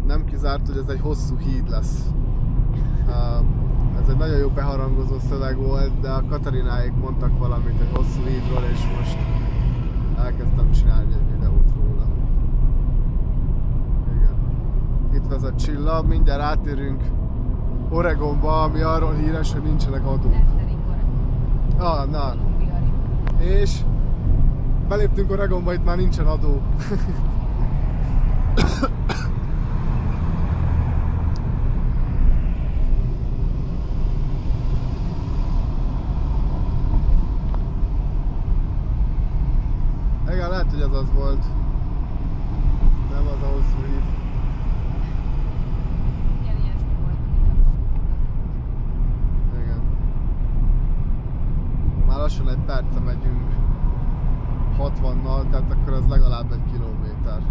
nem kizárt, hogy ez egy hosszú híd lesz. Ez egy nagyon jó beharangozó szöveg volt, de a Katarináék mondtak valamit egy hosszú hídról, és most elkezdtem csinálni egy videót róla. Igen. Itt vezet Csilla, mindjárt átérünk Oregonba, ami arról híres, hogy nincsenek adók. Na. És beléptünk Oregonba, itt már nincsen adó. Igen, lehet, hogy ez az volt. Nem az a hosszú híd. Igen. Már lassan egy perce megyünk 60-nal, tehát akkor ez legalább 1 kilométer.